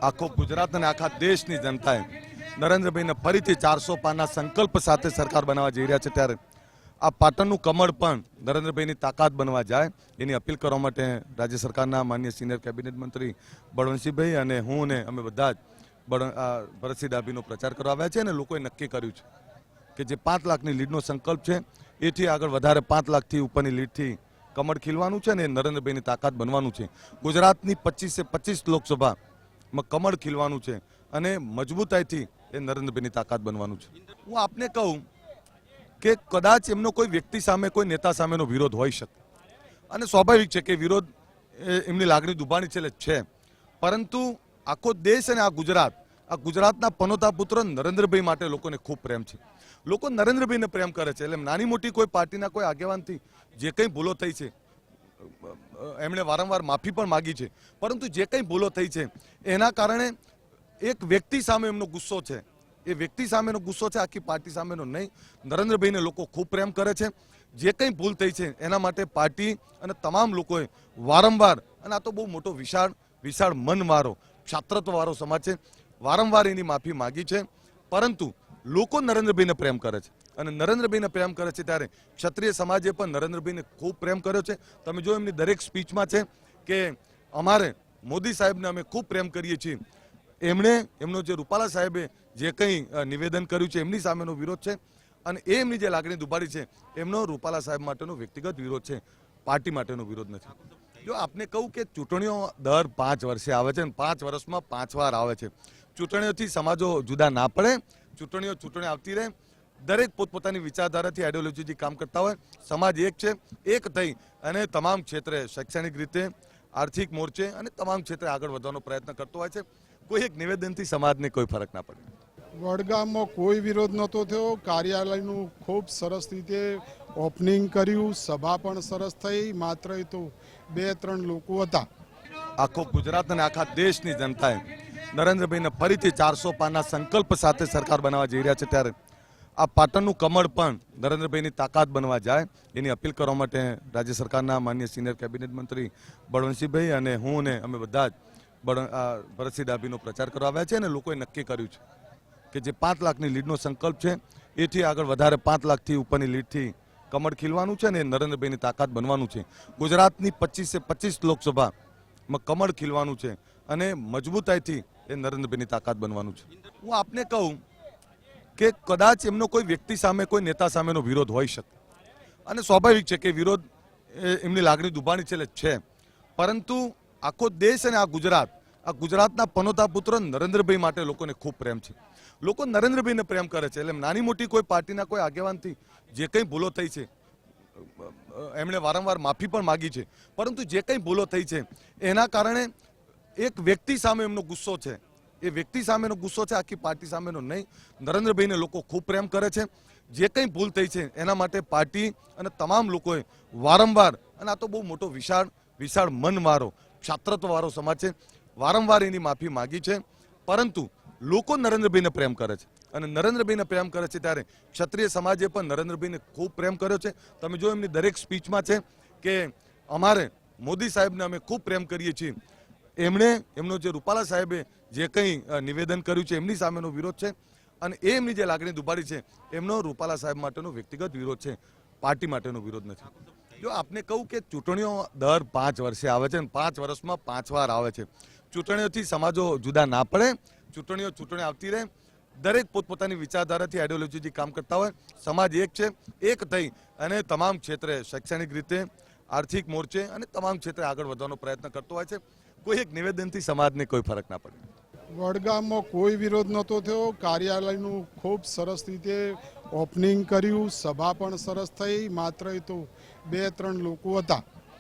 આખો ગુજરાત અને આખા દેશની જનતાએ નરેન્દ્રભાઈને ફરીથી 400 પારના સંકલ્પ સાથે સરકાર બનાવવા જઈ રહ્યા છે ત્યારે આ પાટણનું કમળ પણ નરેન્દ્રભાઈની તાકાત બનવા જાય એની અપીલ કરવા માટે રાજ્ય સરકારના માનનીય સિનિયર કેબિનેટ મંત્રી બળવંતસિંહભાઈ અને હું ને અમે બધા જ ભરતસિંહ ડાભીનો પ્રચાર કરવા આવ્યા છે અને લોકોએ નક્કી કર્યું છે કે જે 5 લાખની લીડનો સંકલ્પ છે એથી આગળ વધારે 5 લાખથી ઉપરની લીડથી કમળ ખીલવાનું છે અને નરેન્દ્રભાઈની તાકાત બનવાનું છે। ગુજરાતની 25 લોકસભામાં કમળ ખીલવાનું છે અને મજબૂતાઈથી એ નરેન્દ્રભાઈની તાકાત બનવાનું છે। હું આપને કહું કે કદાચ એમનો કોઈ વ્યક્તિ સામે કોઈ નેતા સામેનો વિરોધ હોઈ શકે અને સ્વાભાવિક છે કે વિરોધ એમની લાગણી દુભાણી છે પરંતુ આખો દેશ અને આ ગુજરાતના પનોતા પુત્ર નરેન્દ્રભાઈ માટે લોકોને ખૂબ પ્રેમ છે। લોકો નરેન્દ્રભાઈને પ્રેમ કરે છે એટલે નાની મોટી કોઈ પાર્ટીના કોઈ આગેવાનથી જે કંઈ ભૂલો થઈ છે એમણે વારંવાર માફી પણ માગી છે પરંતુ જે કંઈ ભૂલો થઈ છે એના કારણે એક વ્યક્તિ સામે એમનો ગુસ્સો છે એ વ્યક્તિ સામેનો ગુસ્સો છે આખી પાર્ટી સામેનો નહીં। નરેન્દ્રભાઈને લોકો ખૂબ પ્રેમ કરે છે જે કંઈ ભૂલ થઈ છે એના માટે પાર્ટી અને તમામ લોકોએ વારંવાર અને આ તો બહુ મોટો વિશાળ મનવાળો ક્ષાત્રત્વવાળો સમાજ છે વારંવાર એની માફી માગી છે પરંતુ લોકો નરેન્દ્રભાઈને પ્રેમ કરે છે અને નરેન્દ્રભાઈને પ્રેમ કરે છે ત્યારે ક્ષત્રિય સમાજે પણ નરેન્દ્રભાઈને ખૂબ પ્રેમ કર્યો છે। તમે જો એમની દરેક સ્પીચમાં છે કે અમારે મોદી સાહેબને અમે ખૂબ પ્રેમ કરીએ છીએ। એમનો જે રૂપાલા સાહેબે જે કંઈ નિવેદન કર્યું છે એમની સામેનો વિરોધ છે અને એમની જે લાગણી દુભાડી છે એમનો રૂપાલા સાહેબ માટેનો વ્યક્તિગત વિરોધ છે પાર્ટી માટેનો વિરોધ નથી। જો આપને કહું કે ચૂંટણીઓ દર 5 વર્ષે આવે છે અને 5 વર્ષમાં 5 વાર આવે છે। ચૂંટણીઓથી સમાજો જુદા ના પડે, ચૂંટણી આવતી રહે, દરેક પોતપોતાની વિચારધારાથી આઈડિયોલોજીથી કામ કરતા હોય, સમાજ એક છે, એક થઈ અને તમામ ક્ષેત્રે શૈક્ષણિક રીતે આર્થિક મોરચે અને તમામ ક્ષેત્રે આગળ વધવાનો પ્રયત્ન કરતો હોય છે। કોઈ એક નિવેદનથી સમાજને કોઈ ફરક ના પડે। વડગામમાં કોઈ વિરોધ નહોતો થયો। કાર્યાલયનું ખૂબ સરસ રીતે ઓપનિંગ કર્યું, સભા પણ સરસ થઈ, માત્ર એ તો 2-3 લોકો હતા। આખો ગુજરાત અને આખા દેશની જનતાએ નરેન્દ્રભાઈને ફરીથી 400 પારના સંકલ્પ સાથે સરકાર બનાવવા જઈ રહ્યા છે ત્યારે આ પાટણનું કમળ પણ નરેન્દ્રભાઈની તાકાત બનવા જાય એની અપીલ કરવા માટે રાજ્ય સરકારના માનનીય સિનિયર કેબિનેટ મંત્રી બળવંતસિંહભાઈ અને હું ને અમે બધા જ ભરતસિંહ ડાભીનો પ્રચાર કરવા આવ્યા છે અને લોકોએ નક્કી કર્યું છે કે જે 5 લાખની લીડનો સંકલ્પ છે એથી આગળ વધારે 5 લાખથી ઉપરની લીડથી કમળ ખીલવાનું છે અને નરેન્દ્રભાઈની તાકાત બનવાનું છે। ગુજરાતની 25 લોકસભામાં કમળ ખીલવાનું છે અને મજબૂતાઈથી એ નરેન્દ્રભાઈની તાકાત બનવાનું છે। હું આપને કહું કે કદાચ એમનો કોઈ વ્યક્તિ સામે કોઈ નેતા સામેનો વિરોધ હોઈ શકે અને સ્વાભાવિક છે કે વિરોધ એમની લાગણી દુભાણી છે પરંતુ આખો દેશ અને આ ગુજરાતના પનોતા પુત્ર નરેન્દ્રભાઈ માટે લોકોને ખૂબ પ્રેમ છે। લોકો નરેન્દ્રભાઈને પ્રેમ કરે છે એટલે નાની મોટી કોઈ પાર્ટીના કોઈ આગેવાનથી જે કંઈ ભૂલો થઈ છે એમણે વારંવાર માફી પણ માગી છે પરંતુ જે કંઈ ભૂલો થઈ છે એના કારણે એક વ્યક્તિ સામે એમનો ગુસ્સો છે એ વ્યક્તિ સામેનો ગુસ્સો છે આખી પાર્ટી સામેનો નહીં। નરેન્દ્રભાઈને લોકો ખૂબ પ્રેમ કરે છે જે કંઈ ભૂલ થઈ છે એના માટે પાર્ટી અને તમામ લોકોએ વારંવાર અને આ તો બહુ મોટો વિશાળ મનવાળો ક્ષાત્રત્વવાળો સમાજ છે વારંવાર એની માફી માગી છે પરંતુ લોકો નરેન્દ્રભાઈને પ્રેમ કરે છે અને નરેન્દ્રભાઈને પ્રેમ કરે છે ત્યારે ક્ષત્રિય સમાજે પણ નરેન્દ્રભાઈને ખૂબ પ્રેમ કર્યો છે। તમે જો એમની દરેક સ્પીચમાં છે કે અમારે મોદી સાહેબને અમે ખૂબ પ્રેમ કરીએ છીએ। એમનો જે રૂપાલા સાહેબે જે કંઈ નિવેદન કર્યું છે એમની સામેનો વિરોધ છે અને એમની જે લાગણી દુભાડી છે એમનો રૂપાલા સાહેબ માટેનો વ્યક્તિગત વિરોધ છે પાર્ટી માટેનો વિરોધ નથી। જો આપને કહું કે ચૂંટણીઓ દર 5 વર્ષે આવે છે અને 5 વર્ષમાં 5 વાર આવે છે। ચૂંટણીઓથી સમાજો જુદા ના પડે, ચૂંટણી આવતી રહે, દરેક પોતપોતાની વિચારધારાથી આઈડિયોલોજીથી કામ કરતા હોય, સમાજ એક છે, એક થઈ અને તમામ ક્ષેત્રે શૈક્ષણિક રીતે આર્થિક મોરચે અને તમામ ક્ષેત્રે આગળ વધવાનો પ્રયત્ન કરતો હોય છે। કોઈ એક નિવેદનથી સમાજને કોઈ ફરક ના પડે। વડગામમાં કોઈ વિરોધ નહોતો થયો। કાર્યાલયનું ખૂબ સરસ રીતે ઓપનિંગ કર્યું, સભા પણ સરસ થઈ, માત્ર એ તો 2-3 લોકો હતા।